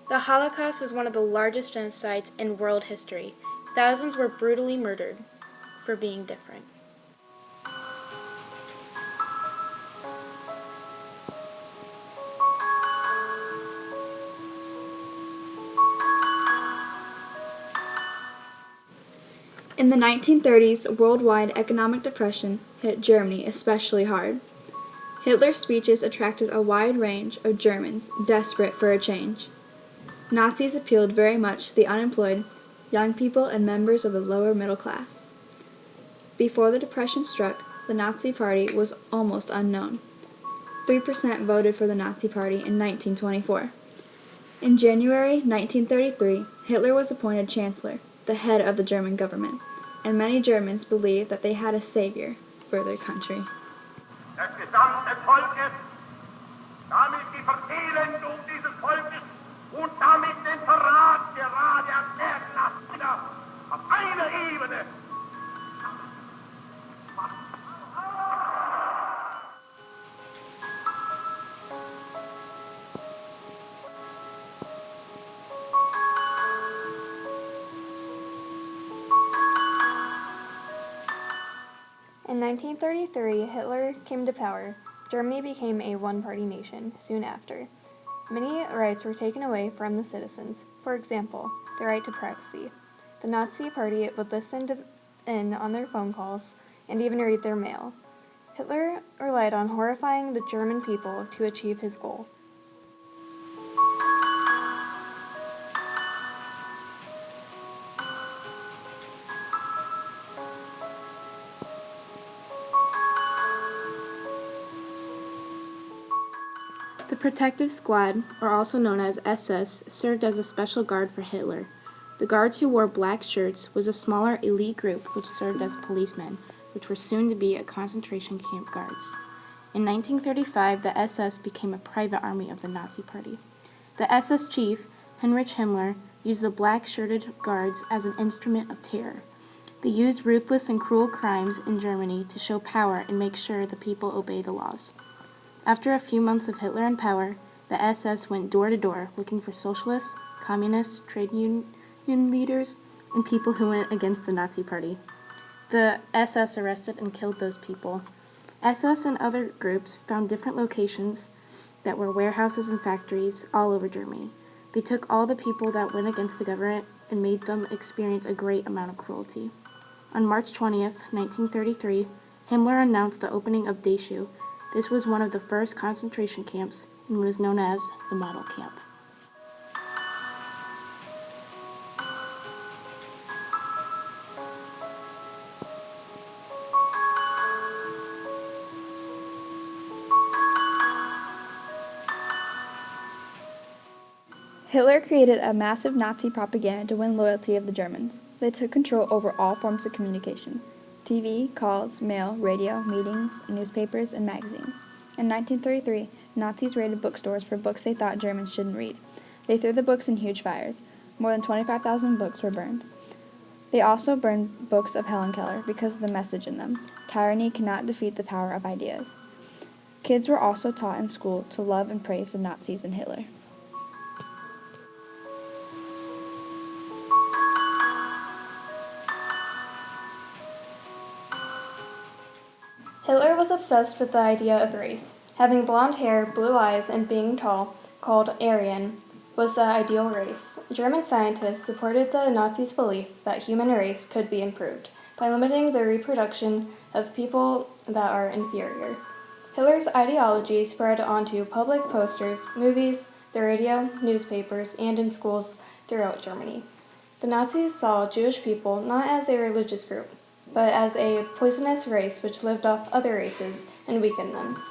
The Holocaust was one of the largest genocides in world history. Thousands were brutally murdered for being different. In the 1930s, worldwide economic depression hit Germany especially hard. Hitler's speeches attracted a wide range of Germans desperate for a change. Nazis appealed very much to the unemployed, young people, and members of the lower middle class. Before the Depression struck, the Nazi Party was almost unknown. 3% voted for the Nazi Party in 1924. In January 1933, Hitler was appointed Chancellor, the head of the German government, and many Germans believed that they had a savior for their country. Des gesamten Volkes, damit die Verfehlung dieses Volkes und damit den Verrat gerade erklärt lassen, auf einer Ebene. In 1933, Hitler came to power. Germany became a one-party nation soon after. Many rights were taken away from the citizens. For example, the right to privacy. The Nazi Party would listen in on their phone calls and even read their mail. Hitler relied on horrifying the German people to achieve his goal. The Protective Squad, or also known as SS, served as a special guard for Hitler. The guards who wore black shirts was a smaller elite group which served as policemen, which were soon to be a concentration camp guards. In 1935, the SS became a private army of the Nazi Party. The SS chief, Heinrich Himmler, used the black-shirted guards as an instrument of terror. They used ruthless and cruel crimes in Germany to show power and make sure the people obey the laws. After a few months of Hitler in power, the SS went door to door looking for socialists, communists, trade union leaders, and people who went against the Nazi Party. The SS arrested and killed those people. SS and other groups found different locations that were warehouses and factories all over Germany. They took all the people that went against the government and made them experience a great amount of cruelty. On March 20th, 1933, Himmler announced the opening of Dachau. This was one of the first concentration camps and was known as the Model Camp. Hitler created a massive Nazi propaganda to win loyalty of the Germans. They took control over all forms of communication: TV, calls, mail, radio, meetings, newspapers, and magazines. In 1933, Nazis raided bookstores for books they thought Germans shouldn't read. They threw the books in huge fires. More than 25,000 books were burned. They also burned books of Helen Keller because of the message in them: tyranny cannot defeat the power of ideas. Kids were also taught in school to love and praise the Nazis and Hitler. Hitler was obsessed with the idea of race. Having blonde hair, blue eyes, and being tall, called Aryan, was the ideal race. German scientists supported the Nazis' belief that human race could be improved by limiting the reproduction of people that are inferior. Hitler's ideology spread onto public posters, movies, the radio, newspapers, and in schools throughout Germany. The Nazis saw Jewish people not as a religious group, but as a poisonous race which lived off other races and weakened them.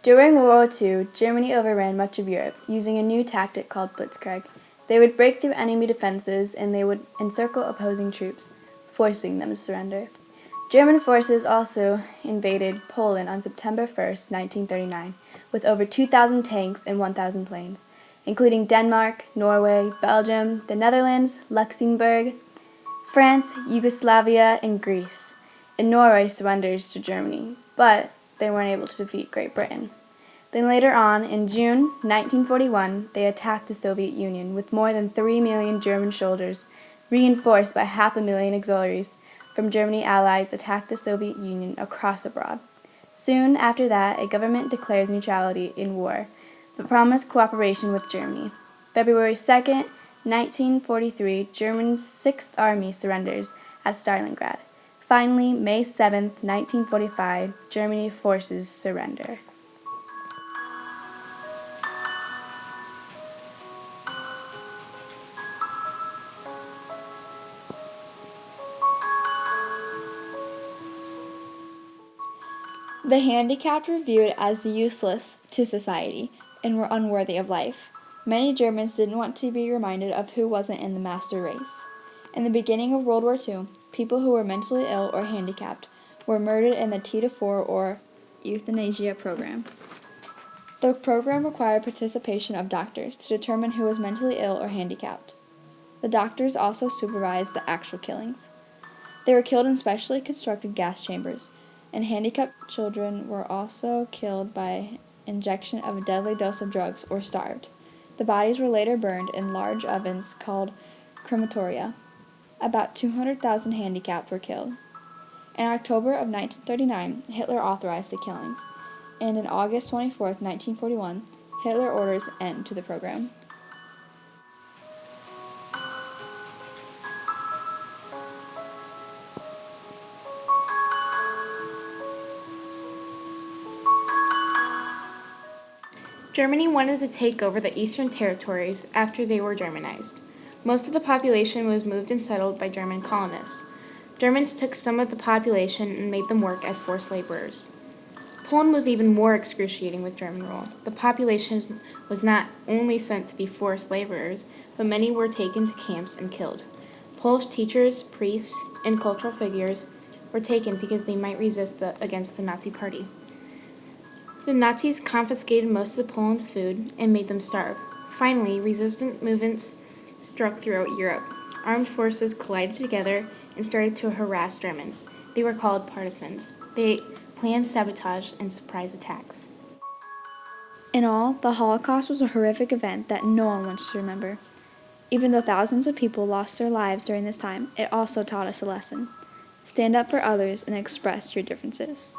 During World War II, Germany overran much of Europe using a new tactic called Blitzkrieg. They would break through enemy defenses and they would encircle opposing troops, forcing them to surrender. German forces also invaded Poland on September 1st, 1939, with over 2,000 tanks and 1,000 planes. including Denmark, Norway, Belgium, the Netherlands, Luxembourg, France, Yugoslavia, and Greece. And Norway surrenders to Germany, but they weren't able to defeat Great Britain. Then later on, in June 1941, they attacked the Soviet Union with more than 3 million German soldiers, reinforced by 500,000 auxiliaries from Germany. Allies attacked the Soviet Union across abroad. Soon after that, a government declares neutrality in war, but promised cooperation with Germany. February 2nd, 1943, Germany's 6th Army surrenders at Stalingrad. Finally, May 7th, 1945, German forces surrender. The handicapped were viewed as useless to society and were unworthy of life. Many Germans didn't want to be reminded of who wasn't in the master race. In the beginning of World War II, people who were mentally ill or handicapped were murdered in the T-4 or euthanasia program. The program required participation of doctors to determine who was mentally ill or handicapped. The doctors also supervised the actual killings. They were killed in specially constructed gas chambers, and handicapped children were also killed by injection of a deadly dose of drugs or starved. The bodies were later burned in large ovens called crematoria. About 200,000 handicapped were killed. In October of 1939, Hitler authorized the killings, and on August 24, 1941, Hitler orders an end to the program. Germany wanted to take over the eastern territories after they were Germanized. Most of the population was moved and settled by German colonists. Germans took some of the population and made them work as forced laborers. Poland was even more excruciating with German rule. The population was not only sent to be forced laborers, but many were taken to camps and killed. Polish teachers, priests, and cultural figures were taken because they might resist against the Nazi Party. The Nazis confiscated most of Poland's food and made them starve. Finally, resistant movements struck throughout Europe. Armed forces collided together and started to harass Germans. They were called partisans. They planned sabotage and surprise attacks. In all, the Holocaust was a horrific event that no one wants to remember. Even though thousands of people lost their lives during this time, it also taught us a lesson. Stand up for others and express your differences.